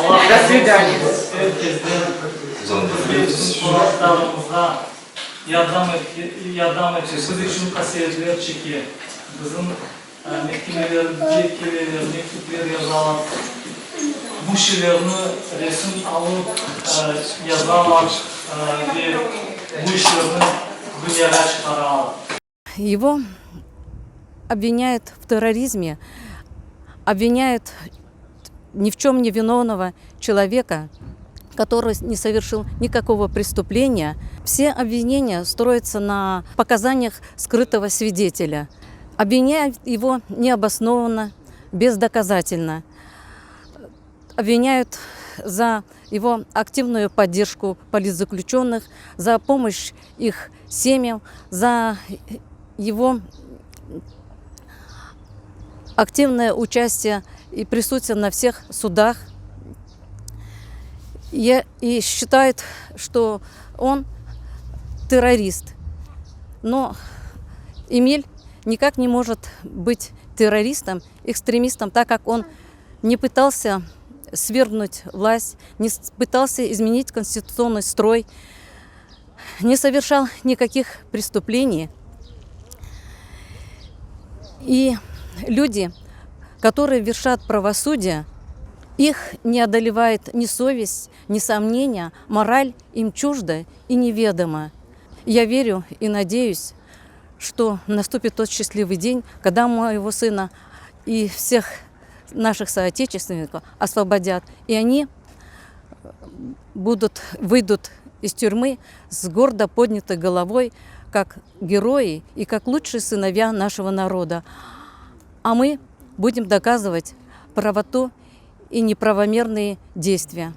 До свидания. Yardım edecek. Siz için kasiyetler çekiyor. Bizim mektemeler, yetkililer, mektuplar yazarlar. Bu şeylerini resim alıp yazarlar ve bu işlerini dünyaya çıkararlar. Его обвиняют в терроризме, обвиняют ни в чем не виновного человека, который не совершил никакого преступления. Все обвинения строятся на показаниях скрытого свидетеля. Обвиняют его необоснованно, бездоказательно. Обвиняют за его активную поддержку политзаключенных, за помощь их семьям, за его активное участие и присутствие на всех судах. И считают, что он террорист. Но Эмиль никак не может быть террористом, экстремистом, так как он не пытался свергнуть власть, не пытался изменить конституционный строй, не совершал никаких преступлений. И люди, которые вершат правосудие, их не одолевает ни совесть, ни сомнения, мораль им чужда и неведома. Я верю и надеюсь, что наступит тот счастливый день, когда моего сына и всех наших соотечественников освободят, и они выйдут из тюрьмы с гордо поднятой головой, как герои и как лучшие сыновья нашего народа. А мы будем доказывать правоту и неправомерные действия.